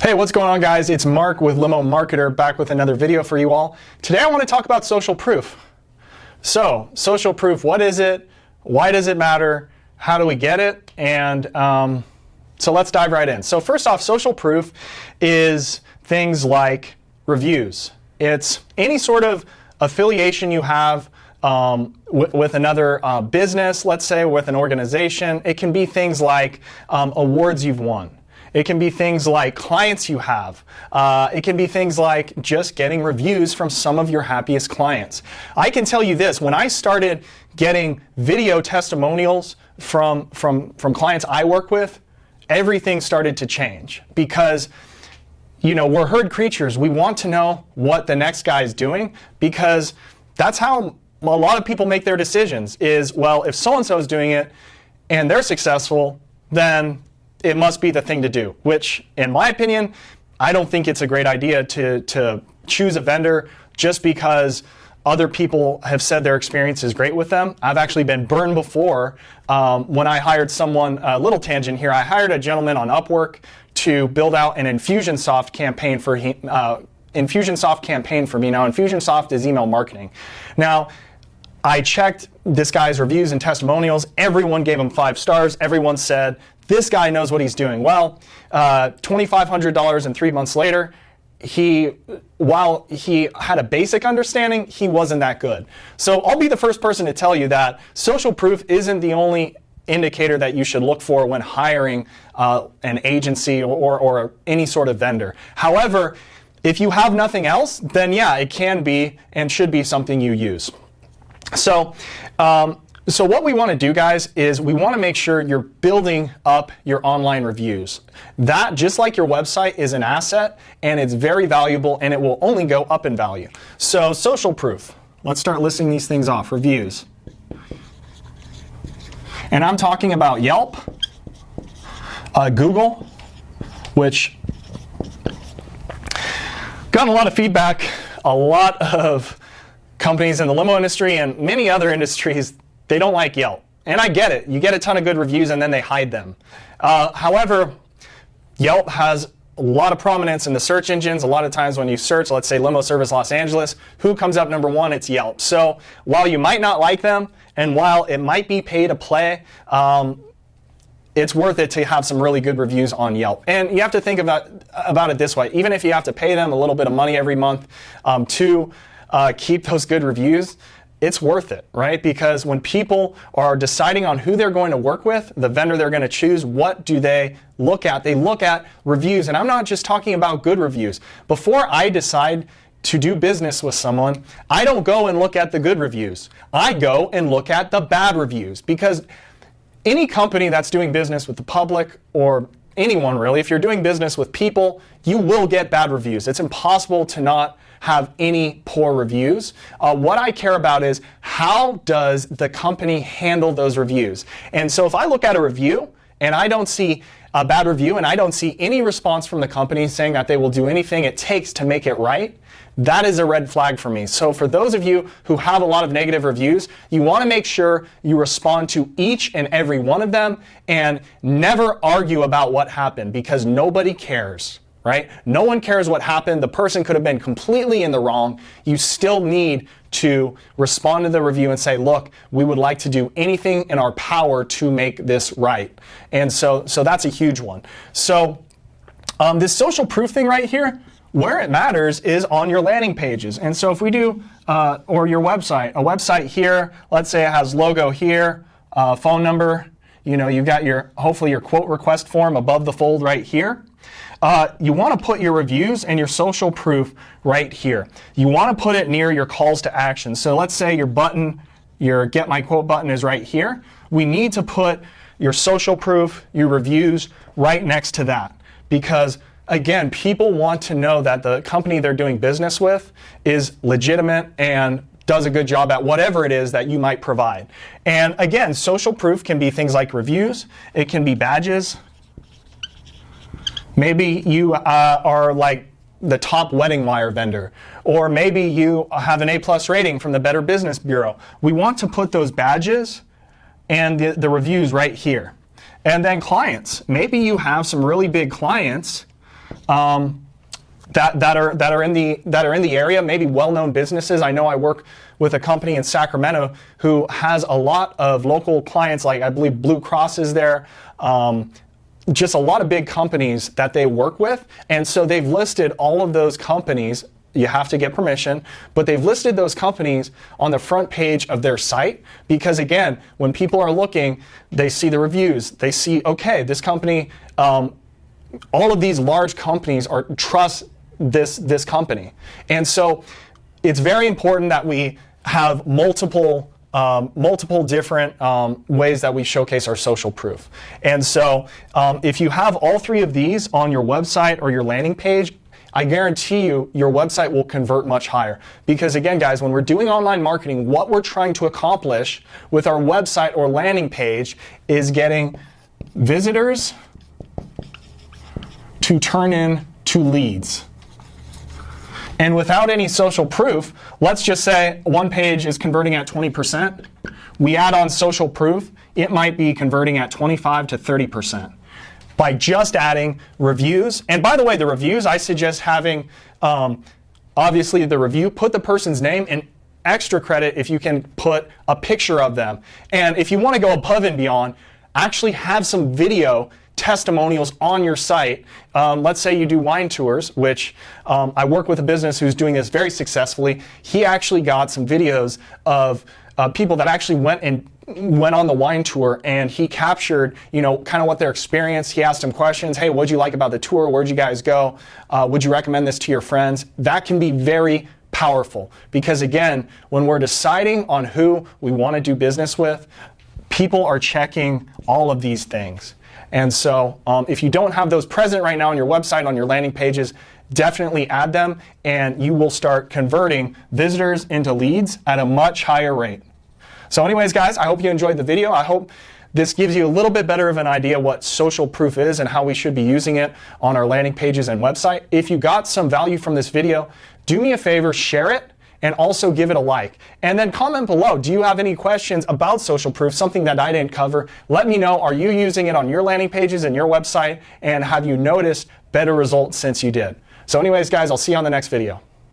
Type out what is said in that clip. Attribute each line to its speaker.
Speaker 1: Hey, what's going on, guys? It's Mark with Limo Marketer, back with another video for you all. Today I want to talk about social proof. So, social proof, what is it? Why does it matter? How do we get it? And so let's dive right in. So first off, social proof is things like reviews. It's any sort of affiliation you have with another business, let's say, with an organization. It can be things like awards you've won. It can be things like clients you have. It can be things like just getting reviews from some of your happiest clients. I can tell you this, when I started getting video testimonials from clients I work with, everything started to change because, you know, we're herd creatures. We want to know what the next guy is doing because that's how a lot of people make their decisions is, well, if so-and-so is doing it and they're successful, then it must be the thing to do, which in my opinion, I don't think it's a great idea to choose a vendor just because other people have said their experience is great with them. I've actually been burned before when I hired someone, a little tangent here, I hired a gentleman on Upwork to build out an Infusionsoft campaign for me. Now, Infusionsoft is email marketing. Now, I checked this guy's reviews and testimonials. Everyone gave him 5 stars. Everyone said, this guy knows what he's doing. Well, $2,500 and 3 months later, while he had a basic understanding, he wasn't that good. So I'll be the first person to tell you that social proof isn't the only indicator that you should look for when hiring an agency or any sort of vendor. However, if you have nothing else, then yeah, it can be and should be something you use. So what we want to do, guys, is we want to make sure you're building up your online reviews. That, just like your website, is an asset, and it's very valuable, and it will only go up in value. So social proof. Let's start listing these things off. Reviews. And I'm talking about Yelp, Google, which got a lot of feedback. A lot of companies in the limo industry and many other industries, they don't like Yelp. And I get it. You get a ton of good reviews and then they hide them. However, Yelp has a lot of prominence in the search engines. A lot of times when you search, let's say limo service Los Angeles, who comes up number 1? It's Yelp. So while you might not like them and while it might be pay to play, it's worth it to have some really good reviews on Yelp. And you have to think about it this way. Even if you have to pay them a little bit of money every month to keep those good reviews, it's worth it, right? Because when people are deciding on who they're going to work with, the vendor they're going to choose, what do they look at? They look at reviews, and I'm not just talking about good reviews. Before I decide to do business with someone, I don't go and look at the good reviews. I go and look at the bad reviews, because any company that's doing business with the public, or anyone really, if you're doing business with people, you will get bad reviews. It's impossible to not have any poor reviews. What I care about is, how does the company handle those reviews? And so if I look at a review and I don't see a bad review and I don't see any response from the company saying that they will do anything it takes to make it right, that is a red flag for me. So for those of you who have a lot of negative reviews, you want to make sure you respond to each and every one of them and never argue about what happened, because nobody cares. Right? No one cares what happened. The person could have been completely in the wrong. You still need to respond to the review and say, look, we would like to do anything in our power to make this right. And so that's a huge one. So this social proof thing right here, where it matters is on your landing pages. And so if we do, or your website, a website here, let's say it has logo here, phone number, you know, you've got hopefully your quote request form above the fold right here. You want to put your reviews and your social proof right here. You want to put it near your calls to action. So let's say your button, your Get My Quote button is right here. We need to put your social proof, your reviews right next to that. Because again, people want to know that the company they're doing business with is legitimate and does a good job at whatever it is that you might provide. And again, social proof can be things like reviews. It can be badges. Maybe you are like the top wedding wire vendor, or maybe you have an A+ rating from the Better Business Bureau. We want to put those badges and the reviews right here. And then clients. Maybe you have some really big clients that are in the area, maybe well-known businesses. I know I work with a company in Sacramento who has a lot of local clients, like I believe Blue Cross is there. Just a lot of big companies that they work with, and so they've listed all of those companies. You have to get permission, but they've listed those companies on the front page of their site because, again, when people are looking, they see the reviews. They see, okay, this company, all of these large companies trust this company. And so it's very important that we have multiple different ways that we showcase our social proof. And so if you have all three of these on your website or your landing page, I guarantee you your website will convert much higher. Because again, guys, when we're doing online marketing, what we're trying to accomplish with our website or landing page is getting visitors to turn into leads. And without any social proof, let's just say one page is converting at 20%. We add on social proof, it might be converting at 25 to 30%. By just adding reviews. And by the way, the reviews, I suggest having, obviously the review, put the person's name, and extra credit if you can put a picture of them. And if you want to go above and beyond, actually have some video testimonials on your site. Let's say you do wine tours, which I work with a business who's doing this very successfully. He actually got some videos of people that actually went on the wine tour, and he captured, kind of what their experience. He asked them questions. Hey, what'd you like about the tour? Where'd you guys go? Would you recommend this to your friends? That can be very powerful because, again, when we're deciding on who we want to do business with, people are checking all of these things. And so if you don't have those present right now on your website, on your landing pages, definitely add them, and you will start converting visitors into leads at a much higher rate. So anyways, guys, I hope you enjoyed the video. I hope this gives you a little bit better of an idea what social proof is and how we should be using it on our landing pages and website. If you got some value from this video, do me a favor, share it, and also give it a like. And then comment below, do you have any questions about social proof, something that I didn't cover? Let me know, are you using it on your landing pages and your website? And have you noticed better results since you did? So anyways, guys, I'll see you on the next video.